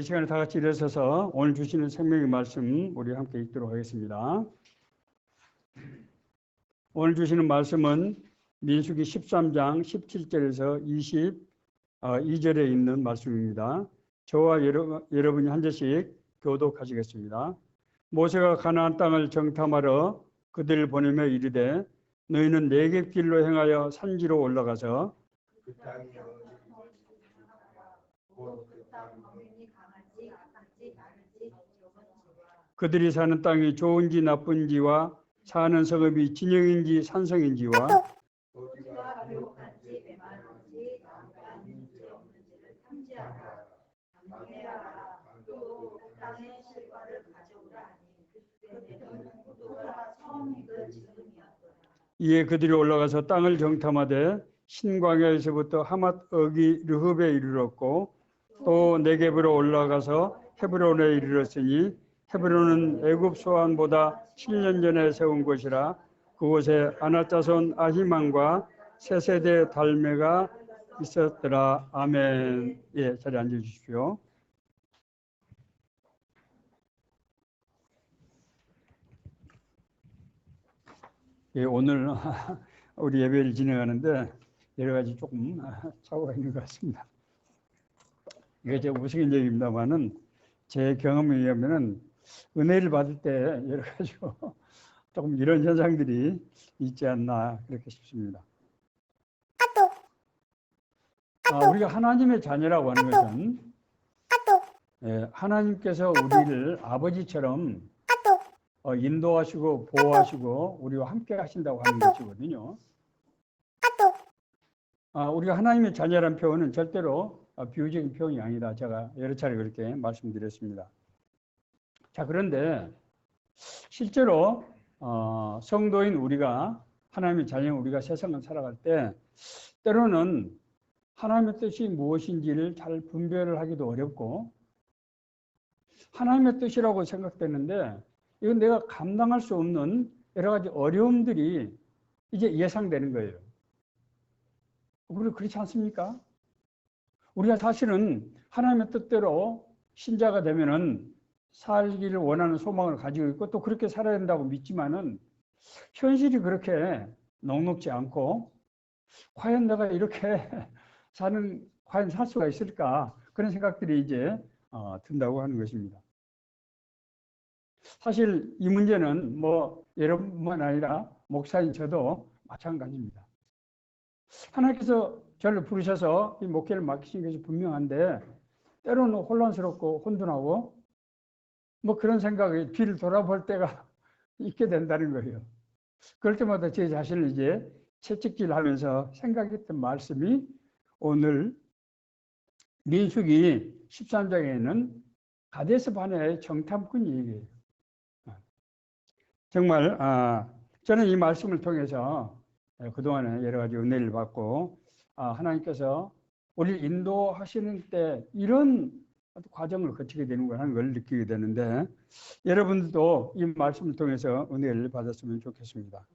이 시간에 다 같이 일어서서 오늘 주시는 생명의 말씀 우리 함께 읽도록 하겠습니다. 오늘 주시는 말씀은 민수기 13장 17절에서 22절에 있는 말씀입니다. 저와 여러분이 한 절씩 교독하시겠습니다. 모세가 가나안 땅을 정탐하러 그들을 보내며 이르되 너희는 네겝 길로 행하여 산지로 올라가서 그 땅이 그 땅 범인이 강한지 약한지 많은지 적은지와 그들이 사는 땅이 좋은지 나쁜지와 사는 성읍이 진영인지 산성인지와 어디가 배고픈지 메마른지 나무가 있는지 없는지를 탐지하라. 감독해라. 또 그 땅의 실과를 가져오라 하니 그때는 포도가 처음 익은 지금이었더라. 이에 그들이 올라가서 땅을 정탐하되 신광야에서부터 하맛 어기 르흡에 이르렀고 또 네겝으로 올라가서 헤브론에 이르렀으니 헤브론은 애굽 소안보다 7년 전에 세운 곳이라. 그곳에 아낙자손 아히만과 세세대 달메가 있었더라. 아멘. 예, 자리에 앉으십시오. 예, 오늘 우리 예배를 진행하는데 여러 가지 조금 착오가 있는 것 같습니다. 이게 제 우스갯얘기입니다만은 제 경험에 의하면은 은혜를 받을 때 여러 가지로 조금 이런 현상들이 있지 않나 그렇게 싶습니다. 우리가 하나님의 자녀라고 하는 것은 하나님께서 우리를 아버지처럼 인도하시고 보호하시고 우리와 함께 하신다고 하는 것이거든요. 우리가 하나님의 자녀라는 표현은 절대로 비유적인 표현이 아니다. 제가 여러 차례 그렇게 말씀드렸습니다. 자, 그런데 실제로 성도인 우리가 하나님의 자녀 우리가 세상을 살아갈 때 때로는 하나님의 뜻이 무엇인지를 잘 분별을 하기도 어렵고 하나님의 뜻이라고 생각되는데 이건 내가 감당할 수 없는 여러 가지 어려움들이 이제 예상되는 거예요. 우리 그렇지 않습니까? 우리가 사실은 하나님의 뜻대로 신자가 되면은 살기를 원하는 소망을 가지고 있고 또 그렇게 살아야 된다고 믿지만은 현실이 그렇게 녹록지 않고 과연 내가 이렇게 과연 살 수가 있을까? 그런 생각들이 이제 든다고 하는 것입니다. 사실 이 문제는 뭐 여러분만 아니라 목사인 저도 마찬가지입니다. 하나님께서 저를 부르셔서 이 목회를 맡기신 것이 분명한데 때로는 혼란스럽고 혼돈하고 뭐 그런 생각에 뒤를 돌아볼 때가 있게 된다는 거예요. 그럴 때마다 제 자신을 이제 채찍질하면서 생각했던 말씀이 오늘 민수기 13장에는 가데스 바네아의 정탐꾼 얘기예요. 정말 저는 이 말씀을 통해서 그동안에 여러 가지 은혜를 받고 하나님께서 우리를 인도하시는 때 이런 과정을 거치게 되는 걸 하는 걸 느끼게 되는데 여러분들도 이 말씀을 통해서 은혜를 받았으면 좋겠습니다.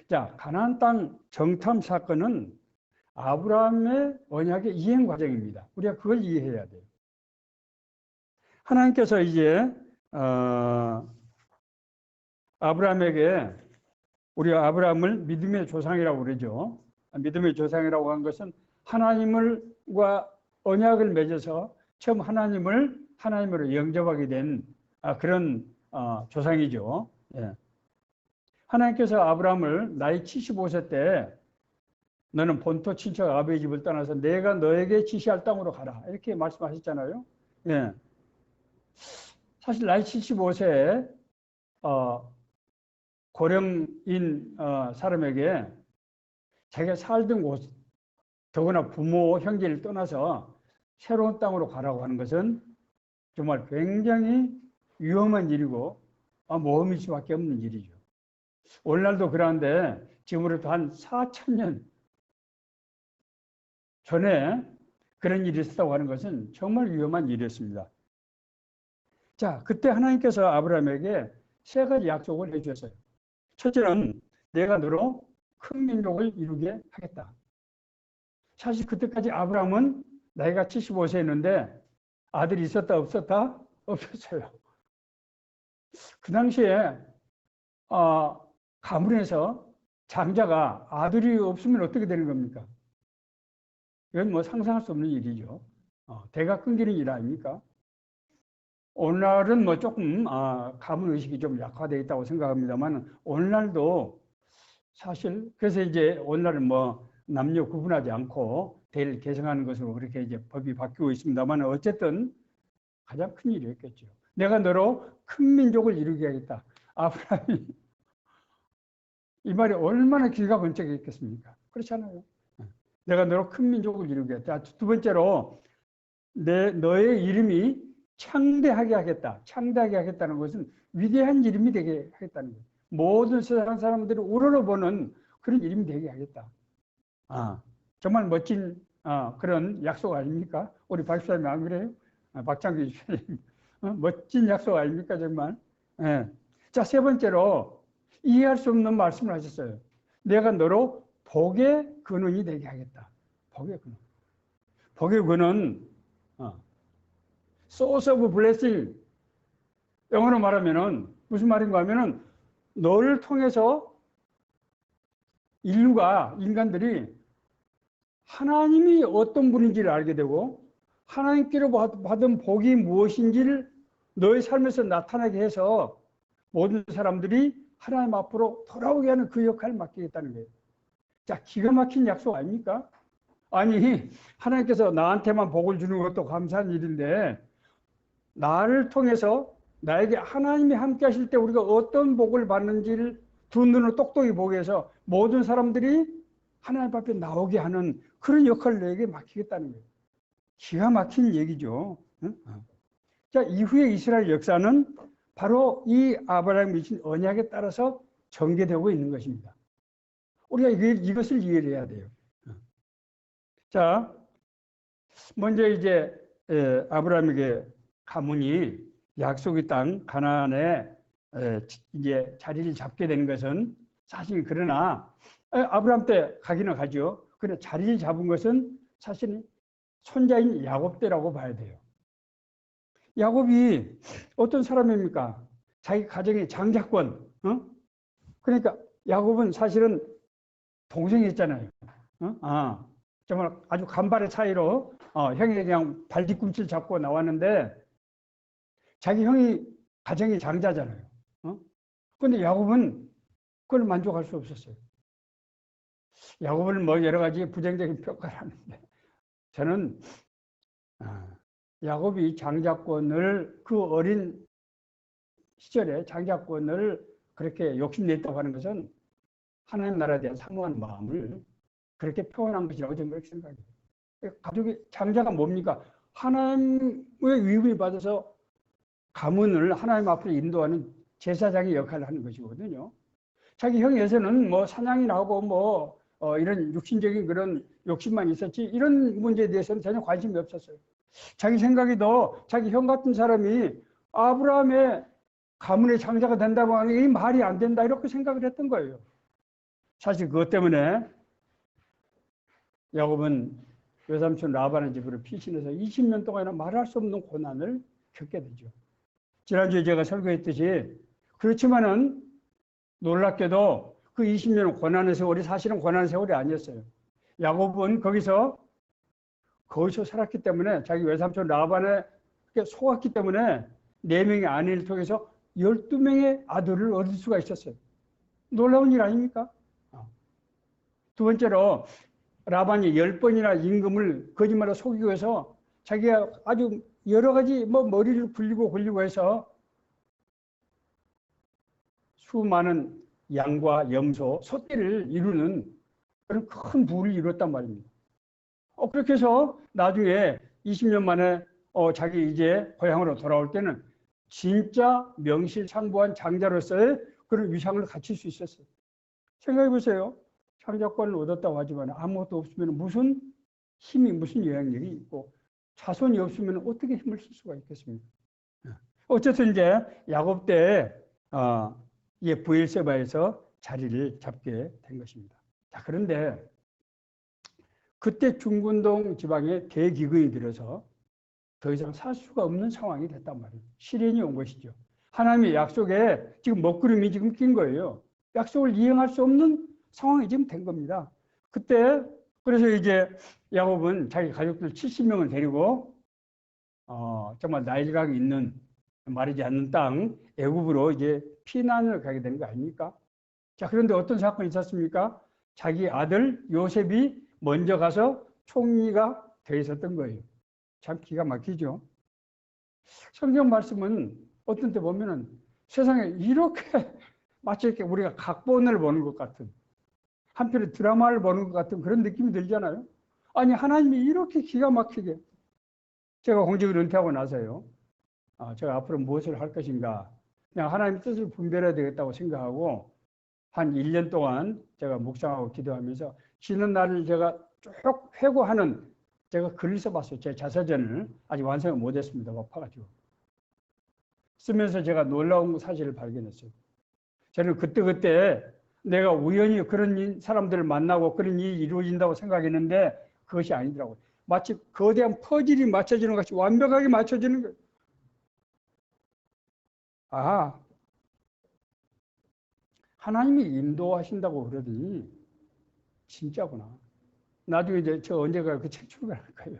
자, 가나안 땅 정탐 사건은 아브라함의 언약의 이행 과정입니다. 우리가 그걸 이해해야 돼요. 하나님께서 이제 아브라함에게 우리가 아브라함을 믿음의 조상이라고 그러죠. 믿음의 조상이라고 한 것은 하나님과 언약을 맺어서 처음 하나님으로 영접하게 된 그런 조상이죠. 예. 하나님께서 아브라함을 나이 75세 때 너는 본토 친척 아버지 집을 떠나서 내가 너에게 지시할 땅으로 가라 이렇게 말씀하셨잖아요. 예. 사실 나이 75세에 고령인 사람에게 자기가 살던 곳 더구나 부모 형제를 떠나서 새로운 땅으로 가라고 하는 것은 정말 굉장히 위험한 일이고 모험일 수밖에 없는 일이죠. 오늘날도 그런데 지금으로부터 한 4,000년 전에 그런 일이 있었다고 하는 것은 정말 위험한 일이었습니다. 자, 그때 하나님께서 아브라함에게 세 가지 약속을 해주셨어요. 첫째는 내가 너로 큰 민족을 이루게 하겠다. 사실 그때까지 아브라함은 나이가 75세였는데 아들이 있었다 없었다? 없었어요. 그 당시에 가문에서 장자가 아들이 없으면 어떻게 되는 겁니까? 이건 뭐 상상할 수 없는 일이죠. 대가 끊기는 일 아닙니까? 오늘날은 뭐 조금 가문 의식이 좀 약화되어 있다고 생각합니다만 오늘날도 사실 그래서 이제 오늘날은 뭐 남녀 구분하지 않고 대를 개성하는 것으로 그렇게 이제 법이 바뀌고 있습니다만 어쨌든 가장 큰 일이었겠죠. 내가 너로 큰 민족을 이루게 하겠다. 아브라함이 이 말이 얼마나 귀가 번쩍했겠습니까? 그렇잖아요. 내가 너로 큰 민족을 이루게 하겠다. 두 번째로 너의 이름이 창대하게 하겠다. 창대하게 하겠다는 것은 위대한 이름이 되게 하겠다는 거예요. 모든 세상 사람들이 우러러보는 그런 이름이 되게 하겠다. 정말 멋진 그런 약속 아닙니까? 우리 박사님 안 그래요? 박창규 주님 멋진 약속 아닙니까 정말? 예. 자, 세 번째로 이해할 수 없는 말씀을 하셨어요. 내가 너로 복의 근원이 되게 하겠다. 복의 근원. 복의 근원, source of blessing. 영어로 말하면은 무슨 말인가 하면은 너를 통해서 인간들이 하나님이 어떤 분인지를 알게 되고 하나님께로 받은 복이 무엇인지를 너의 삶에서 나타나게 해서 모든 사람들이 하나님 앞으로 돌아오게 하는 그 역할을 맡기겠다는 거예요. 자, 기가 막힌 약속 아닙니까? 아니, 하나님께서 나한테만 복을 주는 것도 감사한 일인데 나를 통해서 나에게 하나님이 함께 하실 때 우리가 어떤 복을 받는지를 두 눈으로 똑똑히 보게 해서 모든 사람들이 하나님 앞에 나오게 하는 그런 역할을 내게 맡기겠다는 거예요. 기가 막힌 얘기죠. 자, 이후에 이스라엘 역사는 바로 이 아브라함이 주신 언약에 따라서 전개되고 있는 것입니다. 우리가 이것을 이해를 해야 돼요. 자, 먼저 이제 아브라함에게 가문이 약속의 땅 가나안에 이제 자리를 잡게 된 것은 사실 그러나 아브라함 때 가기는 가죠. 그러나 자리를 잡은 것은 사실 손자인 야곱 때라고 봐야 돼요. 야곱이 어떤 사람입니까? 자기 가정의 장자권. 그러니까 야곱은 사실은 동생이 있잖아요. 정말 아주 간발의 차이로 형이 그냥 발뒤꿈치를 잡고 나왔는데 자기 형이 가정의 장자잖아요. 그런데 야곱은 그걸 만족할 수 없었어요. 야곱을 뭐 여러 가지 부정적인 평가를 하는데 저는 야곱이 장자권을 그 어린 시절에 장자권을 그렇게 욕심냈다고 하는 것은 하나님 나라에 대한 사모하는 마음을 그렇게 표현한 것이라고 저는 그렇게 생각해요. 가족의 장자가 뭡니까? 하나님의 위임을 받아서 가문을 하나님 앞으로 인도하는 제사장의 역할을 하는 것이거든요. 자기 형에서는 뭐 사냥이 나오고 뭐 이런 육신적인 그런 욕심만 있었지 이런 문제에 대해서는 전혀 관심이 없었어요. 자기 생각에도 자기 형 같은 사람이 아브라함의 가문의 장자가 된다고 하는 게 말이 안 된다 이렇게 생각을 했던 거예요. 사실 그것 때문에 야곱은 외삼촌 라반의 집으로 피신해서 20년 동안이나 말할 수 없는 고난을 겪게 되죠. 지난주에 제가 설교했듯이 그렇지만은 놀랍게도 그 20년은 고난의 세월이 사실은 고난의 세월이 아니었어요. 야곱은 거기서 살았기 때문에 자기 외삼촌 라반에 속았기 때문에 4명의 아내를 통해서 12명의 아들을 얻을 수가 있었어요. 놀라운 일 아닙니까? 두 번째로 라반이 10번이나 임금을 거짓말로 속이고 해서 자기가 아주 여러 가지 머리를 굴리고 해서 수많은 양과 염소, 소떼를 이루는 그런 큰 부를 이뤘단 말입니다. 그렇게 해서 나중에 20년 만에 자기 이제 고향으로 돌아올 때는 진짜 명실상부한 장자로서의 그런 위상을 갖출 수 있었어요. 생각해 보세요. 장자권을 얻었다고 하지만 아무것도 없으면 무슨 힘이, 무슨 영향력이 있고 자손이 없으면 어떻게 힘을 쓸 수가 있겠습니까? 어쨌든 이제 야곱 때 브엘세바에서 자리를 잡게 된 것입니다. 자, 그런데 그때 중근동 지방에 대기근이 들어서 더 이상 살 수가 없는 상황이 됐단 말이에요. 시련이 온 것이죠. 하나님의 약속에 지금 먹구름이 지금 낀 거예요. 약속을 이행할 수 없는 상황이 지금 된 겁니다. 그때 그래서 이제 야곱은 자기 가족들 70명을 데리고 정말 나일강이 있는 마르지 않는 땅 애굽으로 이제 피난을 가게 되는 거 아닙니까? 자, 그런데 어떤 사건이 있었습니까? 자기 아들 요셉이 먼저 가서 총리가 돼 있었던 거예요. 참 기가 막히죠. 성경 말씀은 어떤 때 보면은 세상에 이렇게 마치 이렇게 우리가 각본을 보는 것 같은 한편의 드라마를 보는 것 같은 그런 느낌이 들잖아요. 아니 하나님이 이렇게 기가 막히게 제가 공직을 은퇴하고 나서요. 제가 앞으로 무엇을 할 것인가 그냥 하나님 뜻을 분별해야 되겠다고 생각하고 한 1년 동안 제가 묵상하고 기도하면서 쉬는 날을 제가 쭉 회고하는 제가 글을 써봤어요. 제 자서전을 아직 완성을 못했습니다. 바빠가지고 쓰면서 제가 놀라운 사실을 발견했어요. 저는 그때 내가 우연히 그런 사람들을 만나고 그런 일이 이루어진다고 생각했는데 그것이 아니더라고요. 마치 거대한 퍼즐이 맞춰지는 것이 완벽하게 맞춰지는 거예요. 하나님이 인도하신다고 그러더니 진짜구나. 나중에 이제 저 언제가 그 책 출간할 거예요.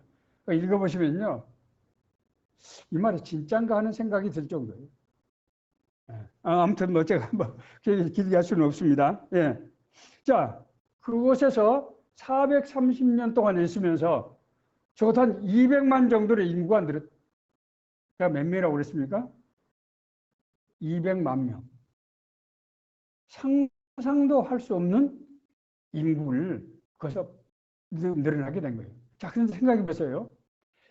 읽어보시면요. 이 말이 진짠가 하는 생각이 들 정도예요. 아무튼 뭐 제가 뭐 길게 할 수는 없습니다. 예. 자, 그곳에서 430년 동안 있으면서 적어도 한 200만 정도의 인구가 늘었. 제가 몇 명이라고 그랬습니까? 200만 명. 상상도 할 수 없는 인구를 거기서 늘어나게 된 거예요. 자, 그런데 생각해 보세요.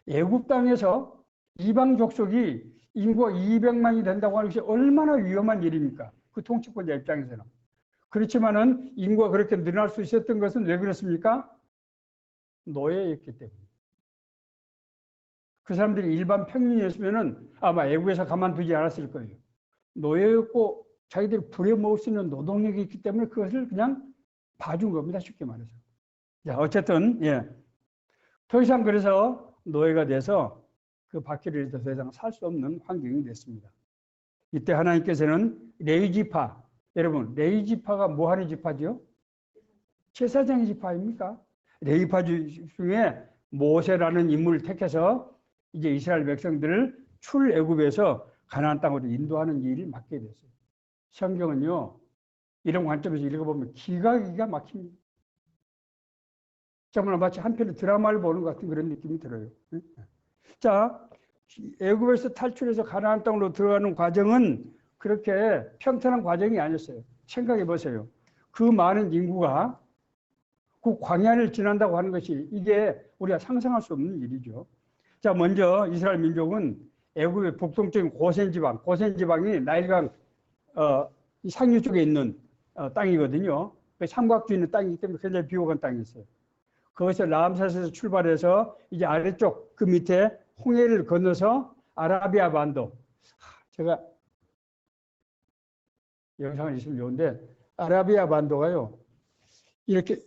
애굽 땅에서 이방 족속이 인구가 200만이 된다고 하는 것이 얼마나 위험한 일입니까? 그 통치권자 입장에서는. 그렇지만은 인구가 그렇게 늘어날 수 있었던 것은 왜 그렇습니까? 노예였기 때문에. 그 사람들이 일반 평민이었으면은 아마 애국에서 가만두지 않았을 거예요. 노예였고 자기들이 부려먹을 수 있는 노동력이 있기 때문에 그것을 그냥 봐준 겁니다. 쉽게 말해서. 자, 어쨌든 예. 더 이상 그래서 노예가 돼서 그 바퀴를 더 이상 살 수 없는 환경이 됐습니다. 이때 하나님께서는 레위지파, 여러분 레위지파가 뭐 하는 지파죠? 제사장의 지파입니까? 레위파 중에 모세라는 인물을 택해서 이제 이스라엘 백성들을 출애굽에서 가나안 땅으로 인도하는 일을 맡게 됐어요. 성경은요 이런 관점에서 읽어보면 기가 막힙니다. 정말 마치 한편의 드라마를 보는 것 같은 그런 느낌이 들어요. 자, 애굽에서 탈출해서 가나안 땅으로 들어가는 과정은 그렇게 평탄한 과정이 아니었어요. 생각해 보세요. 그 많은 인구가 그 광야를 지난다고 하는 것이 이게 우리가 상상할 수 없는 일이죠. 자, 먼저 이스라엘 민족은 애굽의 북동적인 고센지방이 나일강 상류 쪽에 있는 땅이거든요. 삼각주 있는 땅이기 때문에 굉장히 비옥한 땅이었어요. 거기서 람셋에서 출발해서 이제 아래쪽 그 밑에 홍해를 건너서 아라비아 반도. 제가 영상을 있으면 좋은데 아라비아 반도가요. 이렇게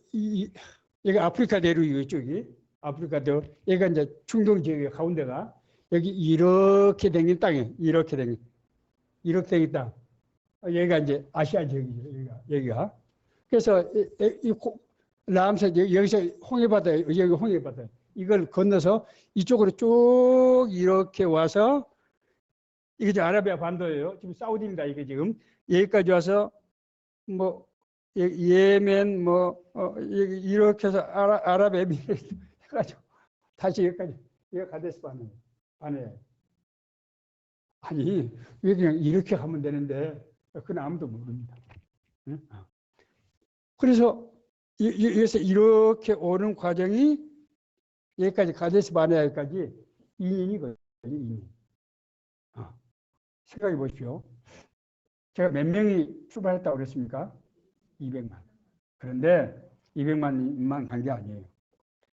여기 아프리카 대륙 이쪽이 아프리카 대륙 여기가 이제 중동 지역의 가운데가 여기 이렇게 생긴 땅이에요. 이렇게 생긴 땅. 여기가 이제 아시아 지역이죠. 여기가. 그래서 람셋 여기서 홍해바다 여기 홍해바다 이걸 건너서 이쪽으로 쭉 이렇게 와서 이게 이제 아라비아 반도예요. 지금 사우디입니다. 이게 지금 여기까지 와서 뭐 예멘 뭐 이렇게 해서 아랍에미레이트 해가지고 다시 여기까지 여기가 가데스 바네. 아니 왜 그냥 이렇게 가면 되는데 그건 아무도 모릅니다. 응? 그래서 여기서 이렇게 오는 과정이 여기까지 가데스 바네아까지 2년이 걸려요. 2년. 생각해 보십시오. 제가 몇 명이 출발했다고 그랬습니까? 200만. 그런데 200만만 간 게 아니에요.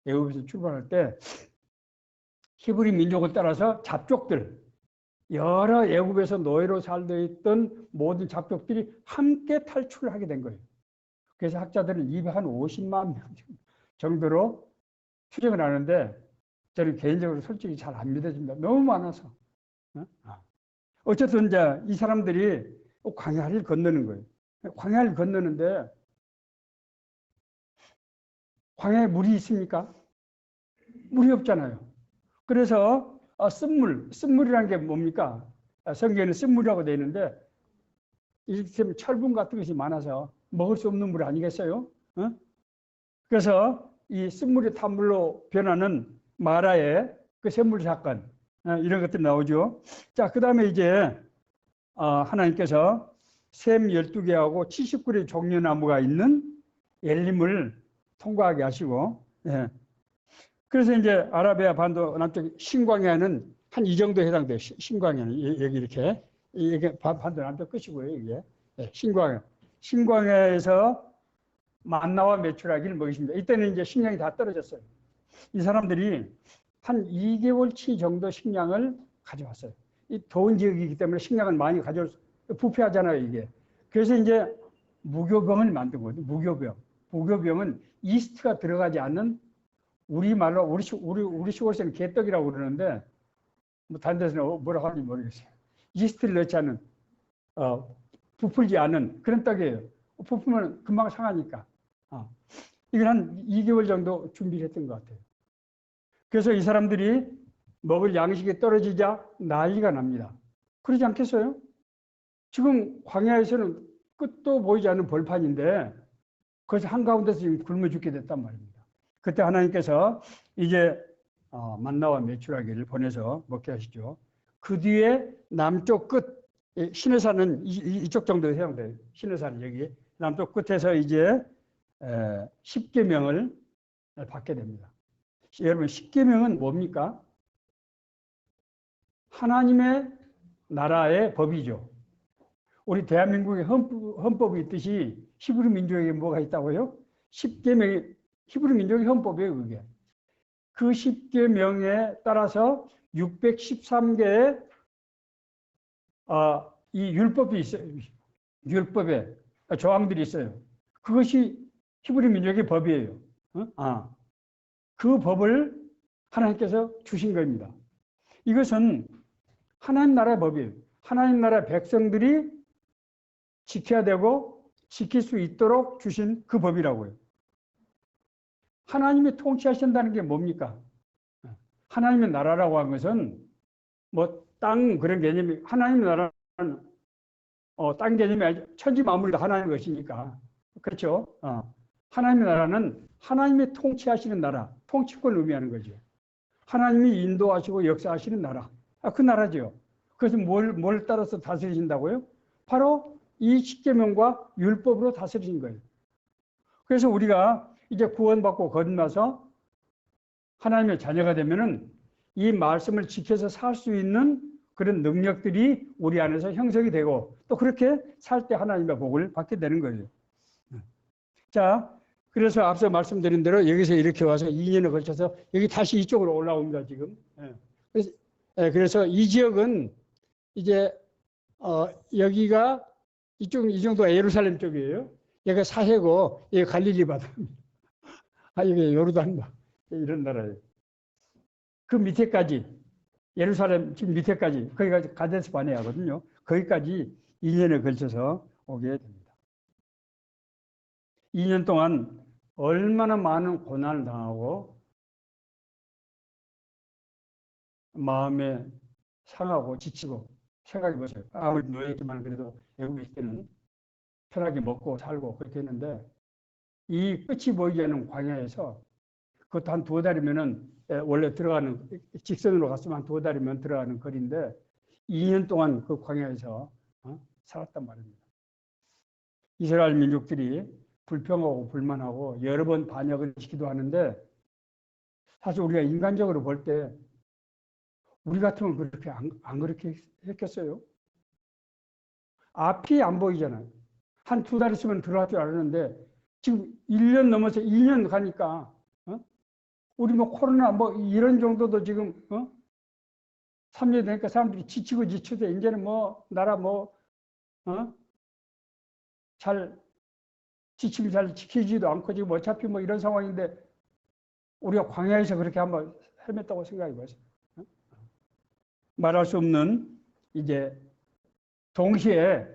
애굽에서 출발할 때 히브리 민족을 따라서 잡족들, 여러 애굽에서 노예로 살고 있던 모든 잡족들이 함께 탈출하게 된 거예요. 그래서 학자들은 250만 명 정도로 추정을 하는데 저는 개인적으로 솔직히 잘 안 믿어집니다. 너무 많아서. 어쨌든 이제 이 사람들이 광야를 건너는 거예요. 광야를 건너는데 광야에 물이 있습니까? 물이 없잖아요. 그래서 쓴물이라는 게 뭡니까? 성경에는 쓴물이라고 되어 있는데 이렇게 철분 같은 것이 많아서 먹을 수 없는 물 아니겠어요? 그래서 이 쓴물이 탄물로 변하는 마라의 그 샘물 사건 이런 것들이 나오죠. 자, 그 다음에 이제 하나님께서 샘 12개하고 79의 종려나무가 있는 엘림을 통과하게 하시고, 예. 그래서 이제 아라비아 반도 남쪽 신광야는 한 이 정도 해당돼요. 신광야는 여기 이렇게 이게 반도 남쪽 끝이고요. 이게 신광야. 신광야에서 만나와 메추라기를 먹이십니다. 이때는 이제 식량이 다 떨어졌어요. 이 사람들이 한 2개월치 정도 식량을 가져왔어요. 이 더운 지역이기 때문에 식량을 많이 가져올 수, 부패하잖아요, 이게. 그래서 이제 무교병을 만든 거죠. 무교병. 무교병은 이스트가 들어가지 않는 우리말로 우리 시골에서는 개떡이라고 그러는데 뭐 다른 데서는 뭐라고 하는지 모르겠어요. 이스트를 넣지 않은 부풀지 않은 그런 떡이에요. 부풀면 금방 상하니까. 이걸 한 2개월 정도 준비를 했던 것 같아요. 그래서 이 사람들이 먹을 양식이 떨어지자 난리가 납니다. 그러지 않겠어요? 지금 광야에서는 끝도 보이지 않는 벌판인데 그래서 한가운데서 지금 굶어 죽게 됐단 말입니다. 그때 하나님께서 이제 만나와 메추라기를 보내서 먹게 하시죠. 그 뒤에 남쪽 끝 시내산은 이쪽 정도 해당돼요. 시내산은 여기 남쪽 끝에서 이제 10계명을 받게 됩니다. 여러분 10계명은 뭡니까? 하나님의 나라의 법이죠. 우리 대한민국의 헌법이 있듯이 히브리 민족에게 뭐가 있다고요? 10계명이 히브리 민족의 헌법이에요. 그게. 그 10계명에 따라서 613개의 이 율법이 있어요. 율법에 조항들이 있어요. 그것이 히브리 민족의 법이에요. 그 법을 하나님께서 주신 겁니다. 이것은 하나님 나라의 법이에요. 하나님 나라의 백성들이 지켜야 되고 지킬 수 있도록 주신 그 법이라고요. 하나님이 통치하신다는 게 뭡니까? 하나님의 나라라고 하는 것은 뭐 땅 그런 개념이 하나님의 나라는 땅 개념이 아니죠. 천지 만물이 하나님의 것이니까. 그렇죠? 하나님의 나라는 하나님이 통치하시는 나라, 통치권을 의미하는 거죠. 하나님이 인도하시고 역사하시는 나라. 그 나라죠. 그래서 뭘 따라서 다스리신다고요? 바로 이 십계명과 율법으로 다스리신 거예요. 그래서 우리가 이제 구원받고 거듭나서 하나님의 자녀가 되면은 이 말씀을 지켜서 살 수 있는 그런 능력들이 우리 안에서 형성이 되고 또 그렇게 살 때 하나님의 복을 받게 되는 거예요. 자, 그래서 앞서 말씀드린 대로 여기서 이렇게 와서 2년에 걸쳐서 여기 다시 이쪽으로 올라옵니다, 지금. 그래서 이 지역은 이제 여기가 이 정도가 예루살렘 쪽이에요. 여기가 사해고 여기 갈릴리 바다입니다. 여기 요르단 이런 나라예요. 그 밑에까지 예루살렘 지금 밑에까지 거기가 가데스 바네아거든요. 거기까지 2년에 걸쳐서 오게 됩니다. 2년 동안 얼마나 많은 고난을 당하고 마음에 상하고 지치고 생각해 보세요. 아무리 노예지만 그래도 외국에 있을 때는 편하게 먹고 살고 그렇게 했는데 이 끝이 보이지 않는 광야에서 그것도 한 2달이면은 원래 들어가는 직선으로 갔으면 한 2달이면 들어가는 거리인데 2년 동안 그 광야에서 살았단 말입니다. 이스라엘 민족들이 불평하고 불만하고 여러 번 반역을 시키기도 하는데 사실 우리가 인간적으로 볼 때 우리 같으면 그렇게 안 그렇게 했겠어요? 앞이 안 보이잖아요. 한 2달 있으면 들어갈 줄 알았는데 지금 1년 넘어서 2년 가니까 우리 뭐 코로나 뭐 이런 정도도 지금 3년 되니까 사람들이 지치고 지쳐서 이제는 뭐 나라 잘 지침을 잘 지키지도 않고 지금 어차피 뭐 이런 상황인데 우리가 광야에서 그렇게 한번 헤맸다고 생각해 보세요. 말할 수 없는 이제 동시에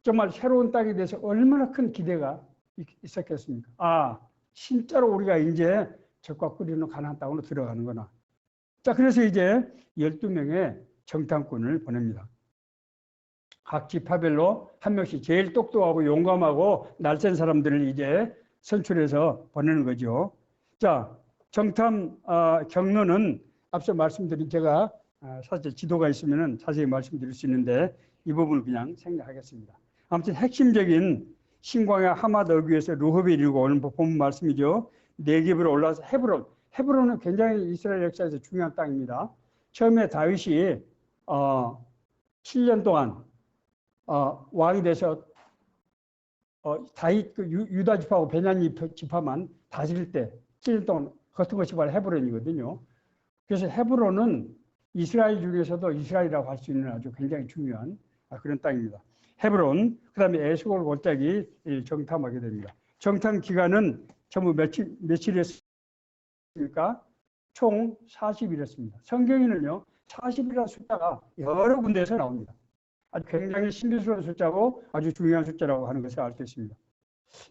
정말 새로운 땅에 대해서 얼마나 큰 기대가 있었겠습니까? 아, 진짜로 우리가 이제 적과 꿀이는 가나안 땅으로 들어가는구나. 자, 그래서 이제 12명의 정탐꾼을 보냅니다. 각 지파별로 한 명씩 제일 똑똑하고 용감하고 날쌘 사람들을 이제 선출해서 보내는 거죠. 자, 정탐 경로는 앞서 말씀드린 제가 사실 지도가 있으면 자세히 말씀드릴 수 있는데 이 부분을 그냥 생략하겠습니다. 아무튼 핵심적인 신광야 하맛 어귀에서 르홉이 이루고 오늘 본 말씀이죠. 네겝으로 올라와서 헤브론. 헤브론은 굉장히 이스라엘 역사에서 중요한 땅입니다. 처음에 다윗이 7년 동안 왕이 돼서 다윗 유다 지파하고 베냐민 지파만 다스릴 때 7년 동안 같은 것이 바로 헤브론이거든요. 그래서 헤브론은 이스라엘 중에서도 이스라엘이라고 할 수 있는 아주 굉장히 중요한 그런 땅입니다. 헤브론, 그 다음에 에스골 골짜기 정탐하게 됩니다. 정탐 기간은 전부 며칠이었습니까? 총 40일이었습니다. 성경에는요, 40이라는 숫자가 여러 군데에서 나옵니다. 아주 굉장히 신비스러운 숫자고 아주 중요한 숫자라고 하는 것을 알 수 있습니다.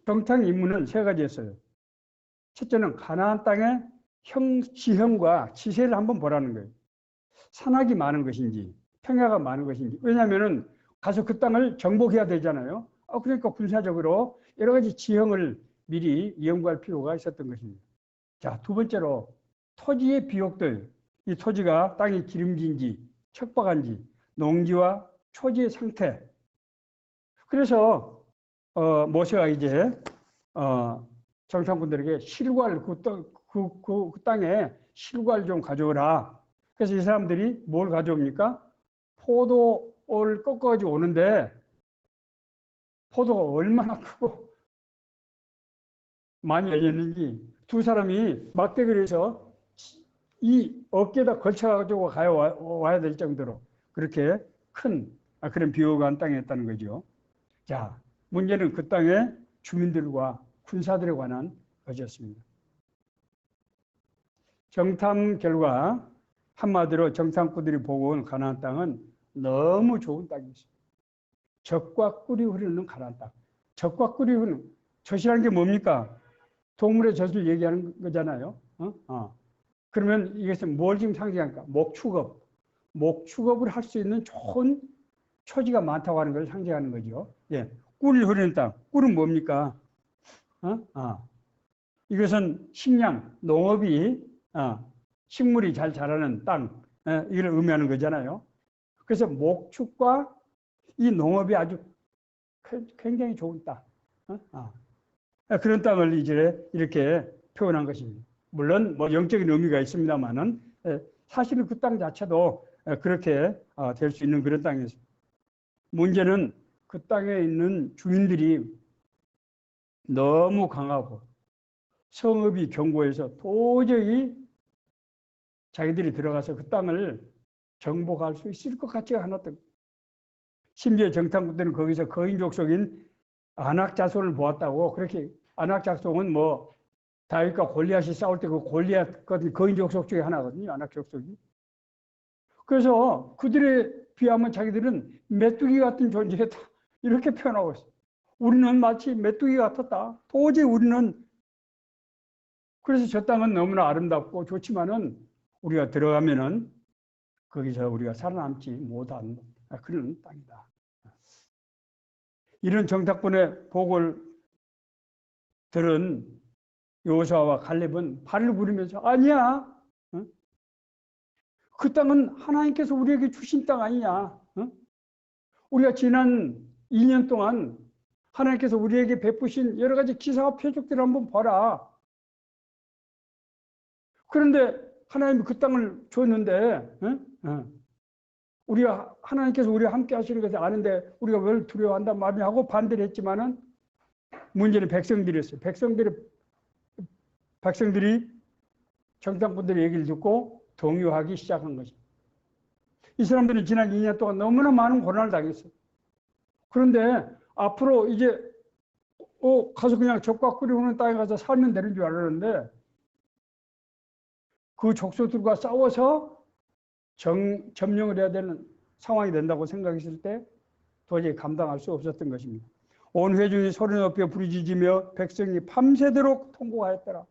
정탐 임무는 세 가지였어요. 첫째는 가나안 땅의 지형과 지세를 한번 보라는 거예요. 산악이 많은 것인지 평야가 많은 것인지. 왜냐하면 가서 그 땅을 정복해야 되잖아요. 그러니까 군사적으로 여러 가지 지형을 미리 연구할 필요가 있었던 것입니다. 자, 두 번째로 토지의 비옥들. 이 토지가 땅이 기름진지 척박한지 농지와 초지의 상태. 그래서 모세가 이제 정탐꾼들에게 실과를 그 땅에 실과를 좀 가져오라. 그래서 이 사람들이 뭘 가져옵니까? 포도를 꺾어가지고 오는데 포도가 얼마나 크고 많이 열렸는지 두 사람이 막대기를 해서 이 어깨에다 걸쳐가지고 와야 될 정도로 그렇게 큰 그런 비옥한 땅이었다는 거죠. 자, 문제는 그 땅의 주민들과 군사들에 관한 것이었습니다. 정탐 결과 한마디로 정탐꾼들이 보고 온 가나안 땅은 너무 좋은 땅이었습니다. 젖과 꿀이 흐르는 가나안 땅. 젖과 꿀이 흐르는 젖이라는 게 뭡니까? 동물의 젖을 얘기하는 거잖아요. 그러면 이것은 뭘 지금 상징합니까? 목축업. 목축업을 할 수 있는 좋은 초지가 많다고 하는 걸 상징하는 거죠. 예. 꿀이 흐르는 땅. 꿀은 뭡니까? 이것은 식량, 농업이 식물이 잘 자라는 땅, 이걸 의미하는 거잖아요. 그래서 목축과 이 농업이 아주 굉장히 좋은 땅. 그런 땅을 이제 이렇게 표현한 것입니다. 물론 뭐 영적인 의미가 있습니다만은 사실은 그 땅 자체도 그렇게 될 수 있는 그런 땅이었습니다. 문제는 그 땅에 있는 주민들이 너무 강하고 성읍이 견고해서 도저히 자기들이 들어가서 그 땅을 정복할 수 있을 것 같지가 않았던. 심지어 정탐꾼들은 거기서 거인 족속인 아낙 자손을 보았다고. 그렇게 아낙 자손은 뭐 다윗과 골리앗이 싸울 때 그 골리앗 거인 족속 중에 하나거든요. 아낙 족속이. 그래서 그들에 비하면 자기들은 메뚜기 같은 존재다. 이렇게 표현하고 있어요. 우리는 마치 메뚜기 같았다. 도저히 우리는. 그래서 저 땅은 너무나 아름답고 좋지만은 우리가 들어가면은 거기서 우리가 살아남지 못한 그런 땅이다. 이런 정탐꾼의 복을 들은 여호수아와 갈렙은 발을 구르면서 아니야. 그 땅은 하나님께서 우리에게 주신 땅 아니냐. 우리가 지난 2년 동안 하나님께서 우리에게 베푸신 여러 가지 기사와 표적들을 한번 봐라. 그런데 하나님이 그 땅을 줬는데 우리가 하나님께서 우리와 함께 하시는 것을 아는데 우리가 왜 두려워한단 말이냐 하고 반대를 했지만은 문제는 백성들이었어요. 백성들이 정탐꾼들의 얘기를 듣고 동요하기 시작한 것입니다. 이 사람들은 지난 2년 동안 너무나 많은 고난을 당했어요. 그런데 앞으로 이제 가서 그냥 젖과 꿀이 흐르는 땅에 가서 살면 되는 줄 알았는데 그 족속들과 싸워서 점령을 해야 되는 상황이 된다고 생각했을 때 도저히 감당할 수 없었던 것입니다. 온 회중이 소리 높여 부르짖으며 백성이 밤새도록 통곡하였더라.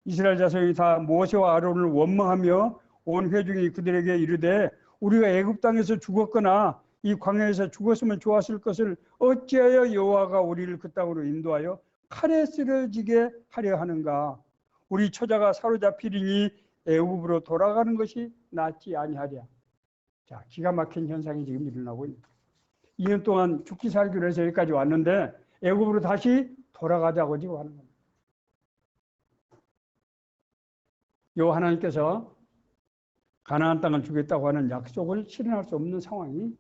이스라엘 자손이 다 모세와 아론을 원망하며 온 회중이 그들에게 이르되 우리가 애굽 땅에서 죽었거나 이 광야에서 죽었으면 좋았을 것을 어찌하여 여호와가 우리를 그 땅으로 인도하여 칼에 쓰러지게 하려 하는가. 우리 처자가 사로잡히리니 애굽으로 돌아가는 것이 낫지 아니하랴. 자, 기가 막힌 현상이 지금 일어나고 있습니다. 2년 동안 죽기 살기로 해서 여기까지 왔는데 애굽으로 다시 돌아가자고 지금 하는 겁니다. 요 하나님께서 가나안 땅을 주겠다고 하는 약속을 실현할 수 없는 상황이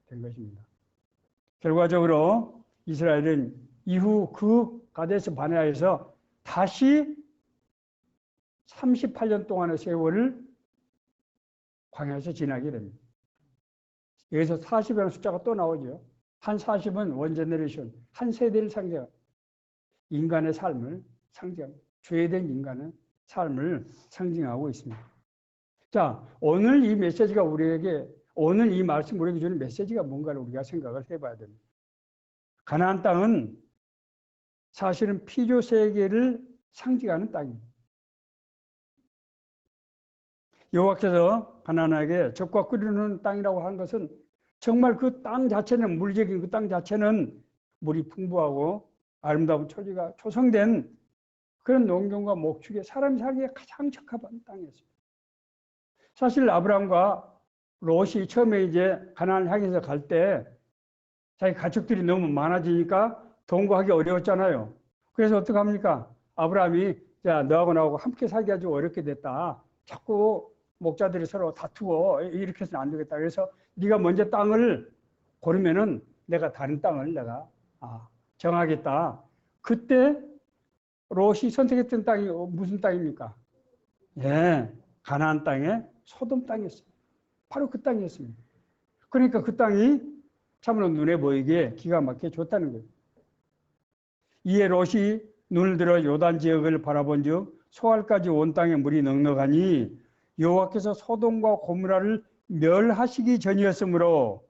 된 것입니다. 결과적으로 이스라엘은 이후 그 가데스 바네아에서 다시 38년 동안의 세월을 광야에서 지나게 됩니다. 여기서 40이라는 숫자가 또 나오죠. 한 40은 원 제너레이션, 한 세대를 상징합니다. 인간의 삶을 상징합니다. 죄된 인간의 삶을 상징하고 있습니다. 자, 오늘 이 메시지가 우리에게, 오늘 이 말씀 우리에게 주는 메시지가 뭔가를 우리가 생각을 해봐야 됩니다. 가나안 땅은 사실은 피조 세계를 상징하는 땅입니다. 여호와께서 가나안에게 젖과 끓이는 땅이라고 하는 것은 정말 그 땅 자체는, 물적인 그 땅 자체는 물이 풍부하고 아름다운 초지가 조성된 그런 농경과 목축에 사람이 살기에 가장 적합한 땅이었습니다. 사실 아브라함과 롯이 처음에 이제 가나안을 향해서 갈 때 자기 가축들이 너무 많아지니까 동거하기 어려웠잖아요. 그래서 어떡합니까? 아브라함이 자, 너하고 나하고 함께 살기 아주 어렵게 됐다. 자꾸 목자들이 서로 다투고 이렇게 해서는 안 되겠다. 그래서 네가 먼저 땅을 고르면은 내가 다른 땅을 내가 정하겠다. 그때 롯이 선택했던 땅이 무슨 땅입니까? 예, 가나안 땅의 소돔 땅이었어요. 바로 그 땅이었습니다. 그러니까 그 땅이 참으로 눈에 보이게 기가 막히게 좋다는 거예요. 이에 롯이 눈을 들어 요단 지역을 바라본즉 소알까지 온 땅에 물이 넉넉하니 여호와께서 소돔과 고모라를 멸하시기 전이었으므로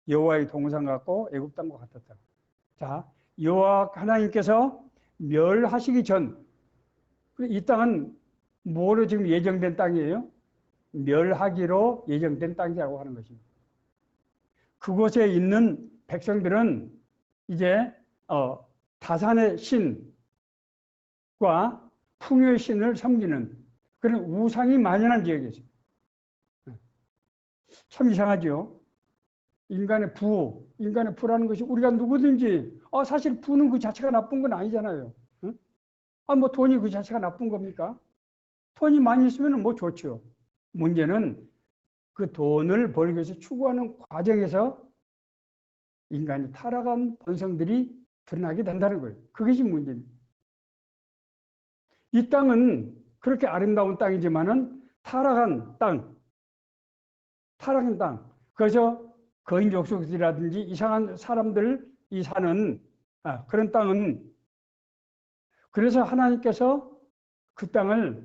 여호와의 동상 같고 애굽 땅과 같았다. 자, 여호와 하나님께서 멸하시기 전, 이 땅은 뭐로 지금 예정된 땅이에요? 멸하기로 예정된 땅이라고 하는 것입니다. 그곳에 있는 백성들은 이제 다산의 신과 풍요의 신을 섬기는 그런 우상이 만연한 지역이었어요. 참 이상하죠. 인간의 부라는 것이 우리가 누구든지 사실 부는 그 자체가 나쁜 건 아니잖아요. 뭐 돈이 그 자체가 나쁜 겁니까? 돈이 많이 있으면 뭐 좋죠. 문제는 그 돈을 벌기 위해서 추구하는 과정에서 인간이 타락한 본성들이 드러나게 된다는 거예요. 그것이 문제입니다. 이 땅은 그렇게 아름다운 땅이지만은 타락한 땅. 그래서 거인 족속들이라든지 이상한 사람들이 사는 그런 땅은, 그래서 하나님께서 그 땅을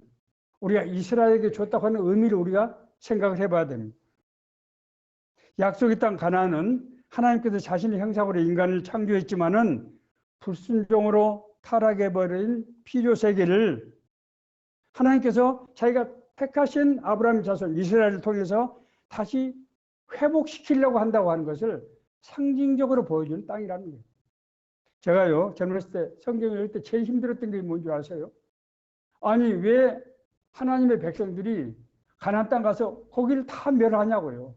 우리가 이스라엘에게 줬다고 하는 의미를 우리가 생각을 해봐야 됩니다. 약속의 땅 가나안은 하나님께서 자신의 형상으로 인간을 창조했지만은 불순종으로 타락해버린 피조 세계를 하나님께서 자기가 택하신 아브라함 자손 이스라엘을 통해서 다시 회복시키려고 한다고 하는 것을 상징적으로 보여주는 땅이라는 거예요. 제가요, 젊었을 때 성경을 읽을 때 제일 힘들었던 게 뭔지 아세요? 아니, 왜 하나님의 백성들이 가나안 땅 가서 거기를 다 멸하냐고요.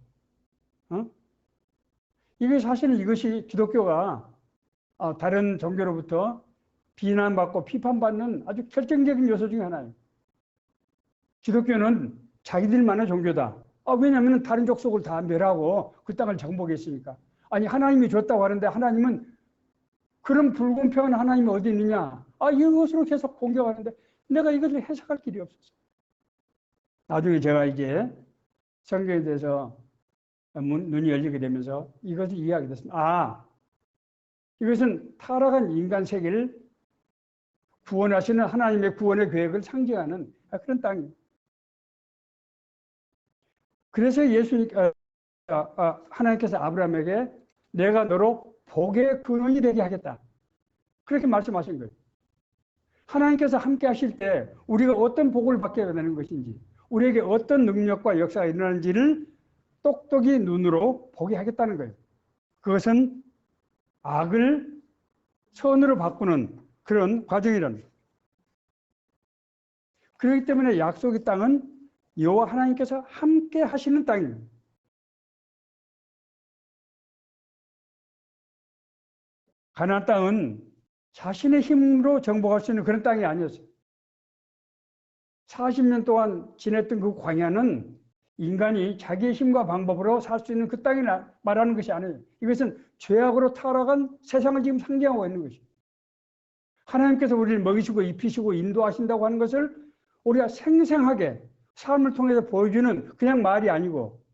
이게 사실은 이것이 기독교가 다른 종교로부터 비난받고 비판받는 아주 결정적인 요소 중에 하나예요. 기독교는 자기들만의 종교다. 왜냐하면 다른 족속을 다 멸하고 그 땅을 정복했으니까. 아니, 하나님이 줬다고 하는데 하나님은 그런 불공평한 하나님이 어디 있느냐. 이것으로 계속 공격하는데 내가 이것을 해석할 길이 없었어요. 나중에 제가 이제 성경에 대해서 눈이 열리게 되면서 이것을 이해하게 됐습니다. 이것은 타락한 인간 세계를 구원하시는 하나님의 구원의 계획을 상징하는 그런 땅이에요. 그래서 하나님께서 아브라함에게 내가 너로 복의 근원이 되게 하겠다. 그렇게 말씀하신 거예요. 하나님께서 함께 하실 때 우리가 어떤 복을 받게 되는 것인지, 우리에게 어떤 능력과 역사가 일어나는지를 똑똑히 눈으로 보게 하겠다는 거예요. 그것은 악을 선으로 바꾸는 그런 과정이라는 거예요. 그렇기 때문에 약속의 땅은 여호와 하나님께서 함께 하시는 땅입니다. 가나안 땅은 자신의 힘으로 정복할 수 있는 그런 땅이 아니었어요. 40년 동안 지냈던 그 광야는 인간이 자기의 힘과 방법으로 살 수 있는 그 땅이 말하는 것이 아니에요. 이것은 죄악으로 타락한 세상을 지금 상징하고 있는 것이에요. 하나님께서 우리를 먹이시고 입히시고 인도하신다고 하는 것을 우리가 생생하게 삶을 통해서 보여주는 그냥 말이 아니고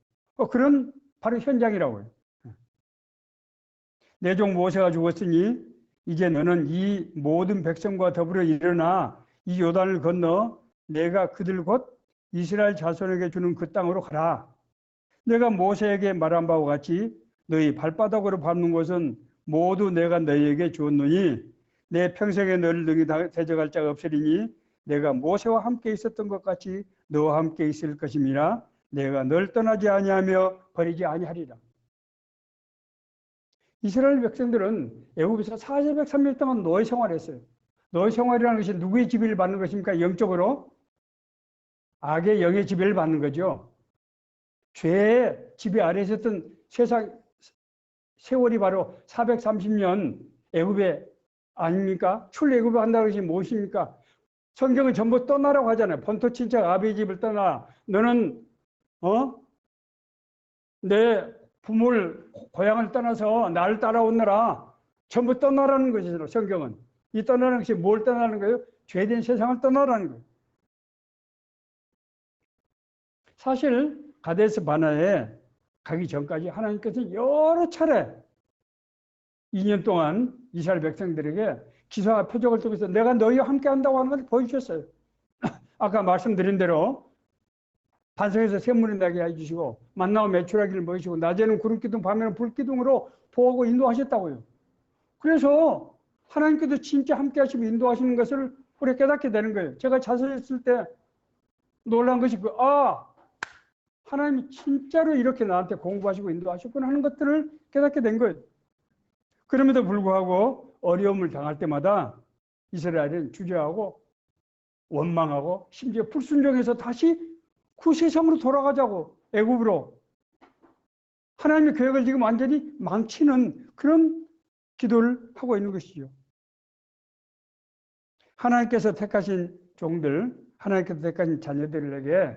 그런 바로 현장이라고 해요. 내 종 모세가 죽었으니 이제 너는 이 모든 백성과 더불어 일어나 이 요단을 건너 내가 그들 곧 이스라엘 자손에게 주는 그 땅으로 가라. 내가 모세에게 말한 바와 같이 너희 발바닥으로 밟는 곳은 모두 내가 너희에게 주었노니 내 평생에 너를 능히 대적할 자가 없으리니 내가 모세와 함께 있었던 것 같이 너와 함께 있을 것임이라. 내가 널 떠나지 아니하며 버리지 아니하리라. 이스라엘 백성들은 애굽에서 403일 동안 노예 생활했어요. 노예 생활이라는 것이 누구의 지배를 받는 것입니까? 영적으로 악의 영의 지배를 받는 거죠. 죄의 지배 아래 있었던 세월이 바로 430년 애굽에 아닙니까? 출애굽을 한다는 것이 무엇입니까? 성경은 전부 떠나라고 하잖아요. 본토 친척 아비의 집을 떠나. 너는 내 부모를 고향을 떠나서 나를 따라오느라 전부 떠나라는 것이죠. 성경은. 이 떠나는 것이 뭘 떠나는 거예요? 죄된 세상을 떠나라는 거예요. 사실 가데스 바네아에 가기 전까지 하나님께서 여러 차례 2년 동안 이스라엘 백성들에게 기사와 표적을 통해서 내가 너희와 함께 한다고 하는 것을 보여주셨어요. 아까 말씀드린 대로 반석에서 샘물이 나게 해주시고 만나와 메추라기를 먹이시고 낮에는 구름기둥 밤에는 불기둥으로 보호하고 인도하셨다고요. 그래서 하나님께서 진짜 함께 하시고 인도하시는 것을 우리가 깨닫게 되는 거예요. 제가 자살했을 때 놀란 것이 하나님이 진짜로 이렇게 나한테 공부하시고 인도하셨구나 하는 것들을 깨닫게 된 거예요. 그럼에도 불구하고 어려움을 당할 때마다 이스라엘은 주저하고 원망하고 심지어 불순종해서 다시 구세성으로 돌아가자고 애굽으로 하나님의 계획을 지금 완전히 망치는 그런 기도를 하고 있는 것이죠. 하나님께서 택하신 종들, 하나님께서 택하신 자녀들에게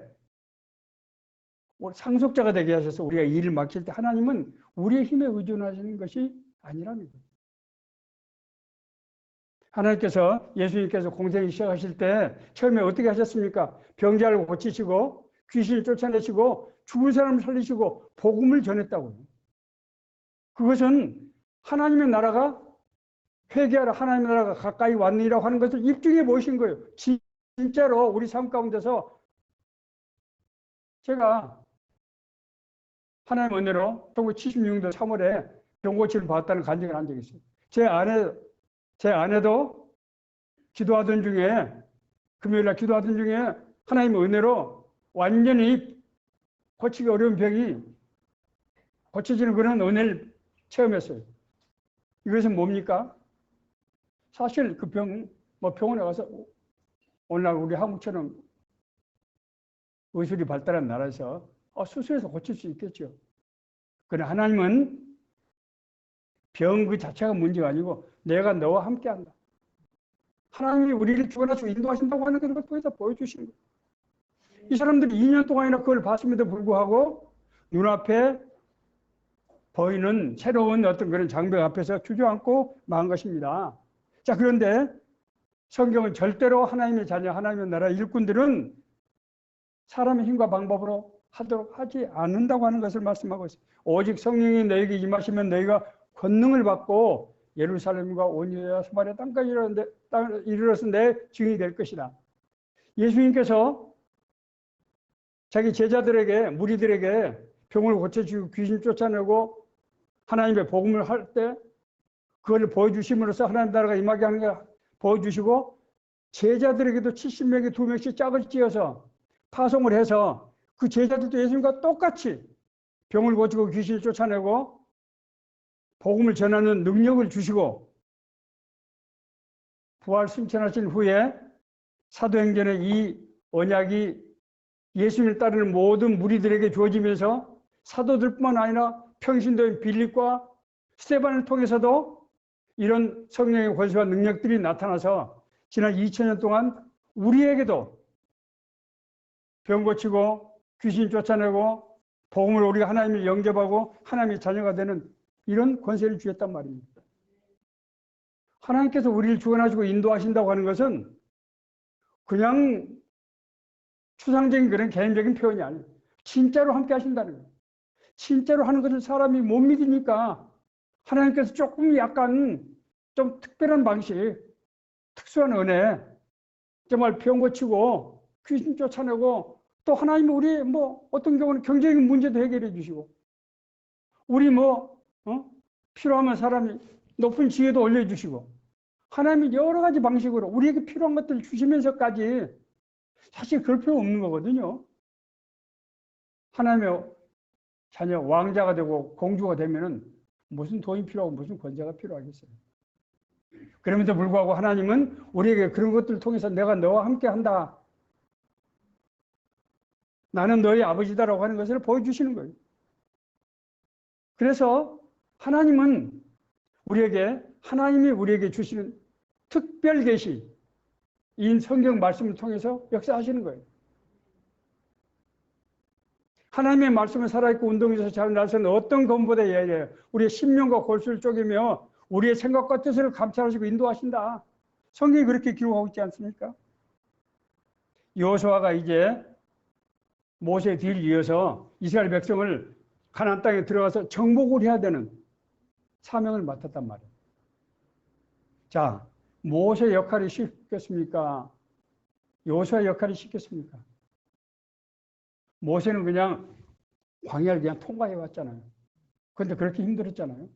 상속자가 되게 하셔서 우리가 일을 맡길 때 하나님은 우리의 힘에 의존하시는 것이 아니라는 거예요. 하나님께서 예수님께서 공생을 시작하실 때 처음에 어떻게 하셨습니까? 병자를 고치시고 귀신을 쫓아내시고 죽은 사람을 살리시고 복음을 전했다고요. 그것은 하나님의 나라가 회개하라 하나님의 나라가 가까이 왔느니라고 하는 것을 입증해 보신 거예요. 진짜로 우리 삶 가운데서 제가 하나님의 은혜로 1976년 3월에 병고치를 받았다는 간증을 한 적이 있어요. 제 아내도 기도하던 중에 금요일날 기도하던 중에 하나님의 은혜로 완전히 고치기 어려운 병이 고쳐지는 그런 은혜를 체험했어요. 이것은 뭡니까? 사실 그 병원에 가서 오늘날 우리 한국처럼 의술이 발달한 나라에서 수술해서 고칠 수 있겠죠. 그러나 하나님은 병 그 자체가 문제가 아니고 내가 너와 함께 한다. 하나님이 우리를 주관하시고 인도하신다고 하는 것을 통해서 보여주신 거예요. 이 사람들이 2년 동안이나 그걸 봤음에도 불구하고 눈앞에 보이는 새로운 어떤 그런 장벽 앞에서 주저앉고 만 것입니다. 자, 그런데 성경은 절대로 하나님의 자녀, 하나님의 나라 일꾼들은 사람의 힘과 방법으로 하도록 하지 않는다고 하는 것을 말씀하고 있어요. 오직 성령이 너에게 임하시면 너희가 권능을 받고 예루살렘과 온 유대와 사마리아 땅까지 이르러서 내 증인이 될 것이다. 예수님께서 자기 제자들에게, 무리들에게 병을 고쳐주고 귀신 쫓아내고 하나님의 복음을 할 때 그걸 보여주심으로써 하나님 나라가 임하게 하는 걸 보여주시고 제자들에게도 70명에 2명씩 짝을 찌어서 파송을 해서 그 제자들도 예수님과 똑같이 병을 고치고 귀신을 쫓아내고 복음을 전하는 능력을 주시고 부활 승천하신 후에 사도행전의 이 언약이 예수님을 따르는 모든 무리들에게 주어지면서 사도들뿐만 아니라 평신도인 빌립과 스데반을 통해서도 이런 성령의 권세와 능력들이 나타나서 지난 2000년 동안 우리에게도 병 고치고 귀신 쫓아내고 복음을 우리가 하나님을 영접하고 하나님의 자녀가 되는 이런 권세를 주셨단 말입니다. 하나님께서 우리를 주관하시고 인도하신다고 하는 것은 그냥 추상적인 그런 개인적인 표현이 아니에요. 진짜로 함께 하신다는 거예요. 진짜로 하는 것을 사람이 못 믿으니까 하나님께서 조금 약간 좀 특별한 방식, 특수한 은혜, 정말 병 고치고 귀신 쫓아내고 또 하나님이 우리 어떤 경우는 경제적인 문제도 해결해 주시고 우리 필요하면 사람이 높은 지혜도 올려주시고 하나님이 여러 가지 방식으로 우리에게 필요한 것들을 주시면서까지 사실 그럴 필요 없는 거거든요. 하나님의 자녀 왕자가 되고 공주가 되면은 무슨 돈이 필요하고 무슨 권세가 필요하겠어요. 그럼에도 불구하고 하나님은 우리에게 그런 것들을 통해서 내가 너와 함께 한다. 나는 너의 아버지다라고 하는 것을 보여주시는 거예요. 그래서 하나님은 하나님이 우리에게 주시는 특별 계시, 이 성경 말씀을 통해서 역사하시는 거예요. 하나님의 말씀을 살아있고 운동에서 자는 날서는 어떤 검보다 예리해요. 우리의 심령과 골수를 쪼개며 우리의 생각과 뜻을 감찰하시고 인도하신다. 성경이 그렇게 기록하고 있지 않습니까? 여호수아가 이제 모세의 뒤를 이어서 이스라엘 백성을 가나안 땅에 들어가서 정복을 해야 되는 사명을 맡았단 말이에요. 자, 모세의 역할이 쉽겠습니까? 여호수아의 역할이 쉽겠습니까? 모세는 그냥 광야를 그냥 통과해 왔잖아요. 그런데 그렇게 힘들었잖아요.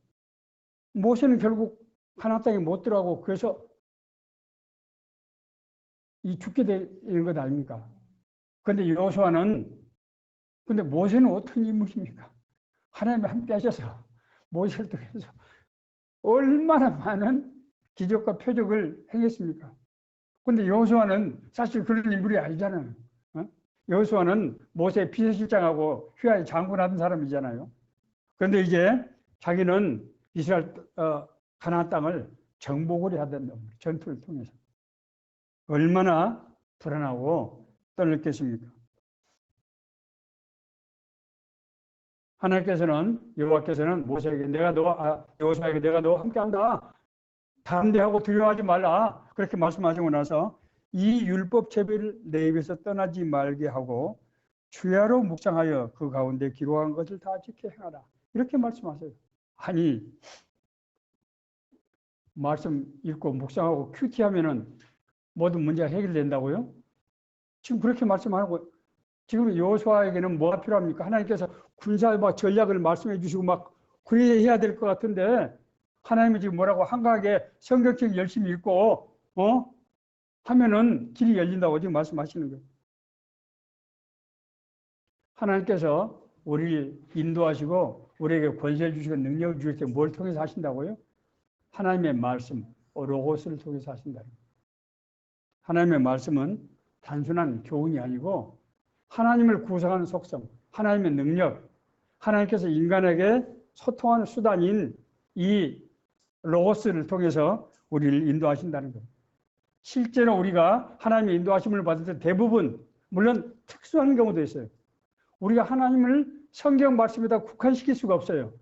모세는 결국 가나안 땅에 못 들어가고 그래서 죽게 되는 것 아닙니까? 그런데 근데 모세는 어떤 인물입니까? 하나님이 함께 하셔서 모세를 통해서 얼마나 많은 기적과 표적을 행했습니까? 그런데 여호수아는 사실 그런 인물이 아니잖아요. 여호수아는 모세의 비서실장하고 휘하의 장군하던 사람이잖아요. 그런데 이제 자기는 이스라엘 가나안 땅을 정복을 해야 된다는 거예요. 전투를 통해서. 얼마나 불안하고 떨렸겠습니까? 하나님께서는 여호와께서는 모세에게 여호수아에게 내가 너와 함께한다. 담대하고 두려워하지 말라. 그렇게 말씀하시고 나서 이 율법 체배를 내 입에서 떠나지 말게 하고 주야로 묵상하여 그 가운데 기록한 것을 다 지켜 행하라. 이렇게 말씀하세요. 아니 말씀 읽고 묵상하고 큐티하면은 모든 문제가 해결된다고요? 지금 그렇게 말씀하고 지금 여호수아에게는 뭐가 필요합니까? 하나님께서 군사와 전략을 말씀해 주시고 막 그래야 될 것 같은데 하나님이 지금 뭐라고 한가하게 성경책 열심히 읽고 하면은 길이 열린다고 지금 말씀하시는 거예요. 하나님께서 우리를 인도하시고 우리에게 권세를 주시고 능력을 주실 때 뭘 통해서 하신다고요? 하나님의 말씀, 로고스를 통해서 하신다. 하나님의 말씀은 단순한 교훈이 아니고 하나님을 구성하는 속성, 하나님의 능력, 하나님께서 인간에게 소통하는 수단인 이 로고스를 통해서 우리를 인도하신다는 거예요. 실제로 우리가 하나님의 인도하심을 받을 때 대부분, 물론 특수한 경우도 있어요. 우리가 하나님을 성경 말씀에다 국한시킬 수가 없어요.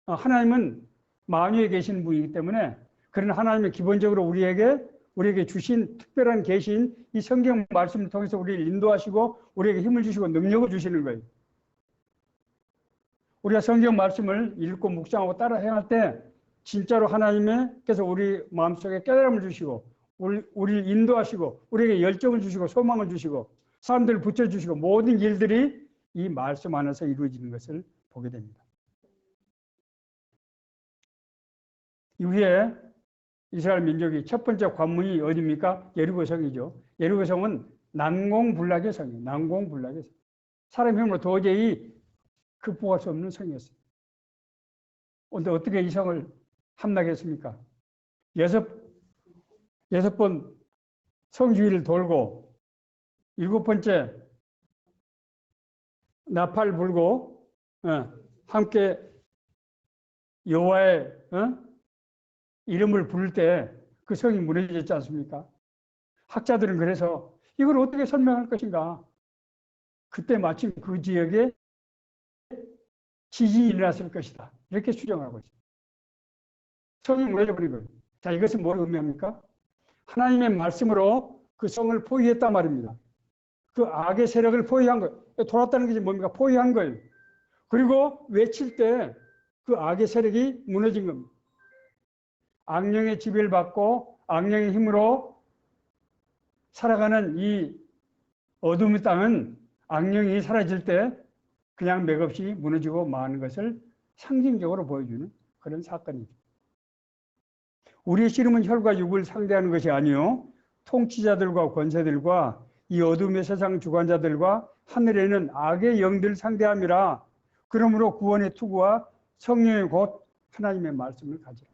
하나님은 만유에 계신 분이기 때문에 그런 하나님의 기본적으로 우리에게 주신 특별한 계신 이 성경 말씀을 통해서 우리를 인도하시고 우리에게 힘을 주시고 능력을 주시는 거예요. 우리가 성경 말씀을 읽고 묵상하고 따라 행할 때 진짜로 하나님께서 우리 마음속에 깨달음을 주시고 우리를 인도하시고 우리에게 열정을 주시고 소망을 주시고 사람들을 붙여주시고 모든 일들이 이 말씀 안에서 이루어지는 것을 보게 됩니다. 이후에 이스라엘 민족이 첫 번째 관문이 어디입니까? 예리고성이죠. 예리고성은 난공불락의 성이에요. 난공불락의 성. 사람 힘으로 도저히 극복할 수 없는 성이었어요. 그런데 어떻게 이 성을 함락했습니까? 여섯 번 성주위를 돌고 일곱 번째 나팔 불고 함께 여호와의 이름을 부를 때 그 성이 무너졌지 않습니까? 학자들은 그래서 이걸 어떻게 설명할 것인가? 그때 마침 그 지역에 지진이 일어났을 것이다. 이렇게 추정하고 있습니다. 성이 무너져버린 거예요. 자, 이것은 뭘 의미합니까? 하나님의 말씀으로 그 성을 포위했단 말입니다. 그 악의 세력을 포위한 거예요. 돌았다는 것이 뭡니까? 포위한 거예요. 그리고 외칠 때 그 악의 세력이 무너진 겁니다. 악령의 지배를 받고 악령의 힘으로 살아가는 이 어둠의 땅은 악령이 사라질 때 그냥 맥없이 무너지고 마는 것을 상징적으로 보여주는 그런 사건이죠. 우리의 씨름은 혈과 육을 상대하는 것이 아니요 통치자들과 권세들과 이 어둠의 세상 주관자들과 하늘에 있는 악의 영들 상대함이라. 그러므로 구원의 투구와 성령의 곧 하나님의 말씀을 가지라.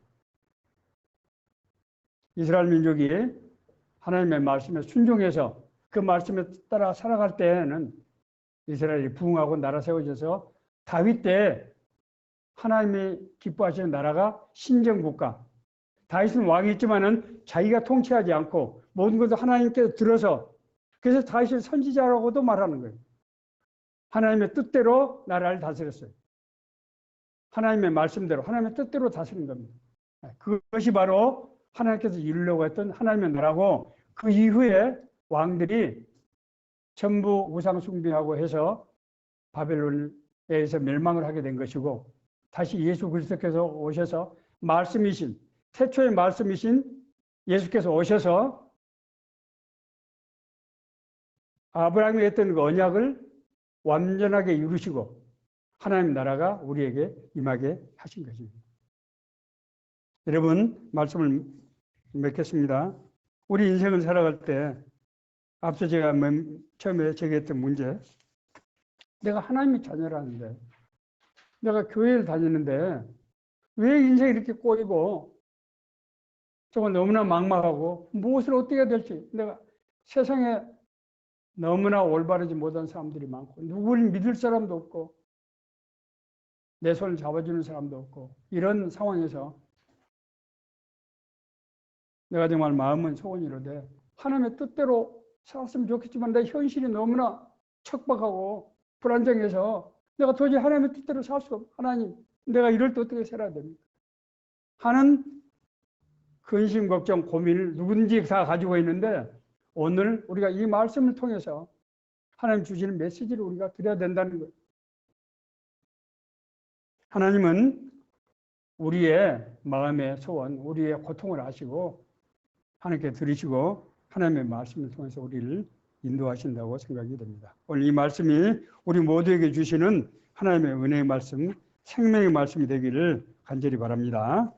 이스라엘 민족이 하나님의 말씀에 순종해서 그 말씀에 따라 살아갈 때에는 이스라엘이 부흥하고 나라 세워져서 다윗 때 하나님이 기뻐하시는 나라가 신정국가. 다윗은 왕이었지만은 자기가 통치하지 않고 모든 것을 하나님께서 들어서 그래서 다윗을 선지자라고도 말하는 거예요. 하나님의 뜻대로 나라를 다스렸어요. 하나님의 말씀대로 하나님의 뜻대로 다스린 겁니다. 그것이 바로 하나님께서 이루려고 했던 하나님의 나라고 그 이후에 왕들이 전부 우상 숭배하고 해서 바벨론에서 멸망을 하게 된 것이고 다시 예수 그리스도께서 오셔서 말씀이신 태초의 말씀이신 예수께서 오셔서 아브라함이 했던 그 언약을 완전하게 이루시고 하나님 나라가 우리에게 임하게 하신 것입니다. 여러분 말씀을 맺겠습니다. 우리 인생을 살아갈 때 앞서 제가 처음에 제기했던 문제, 내가 하나님의 자녀라는데 내가 교회를 다니는데 왜 인생이 이렇게 꼬이고 정말 너무나 막막하고 무엇을 어떻게 해야 될지, 내가 세상에 너무나 올바르지 못한 사람들이 많고 누구를 믿을 사람도 없고 내 손을 잡아주는 사람도 없고 이런 상황에서 내가 정말 마음은 소원이로되 하나님의 뜻대로 살았으면 좋겠지만 내 현실이 너무나 척박하고 불안정해서 내가 도저히 하나님의 뜻대로 살 수가 없고 하나님 내가 이럴 때 어떻게 살아야 됩니까? 하는 근심, 걱정, 고민을 누구든지 다 가지고 있는데 오늘 우리가 이 말씀을 통해서 하나님 주시는 메시지를 우리가 드려야 된다는 거예요. 하나님은 우리의 마음의 소원, 우리의 고통을 아시고 하나님께 들으시고 하나님의 말씀을 통해서 우리를 인도하신다고 생각이 됩니다. 오늘 이 말씀이 우리 모두에게 주시는 하나님의 은혜의 말씀, 생명의 말씀이 되기를 간절히 바랍니다.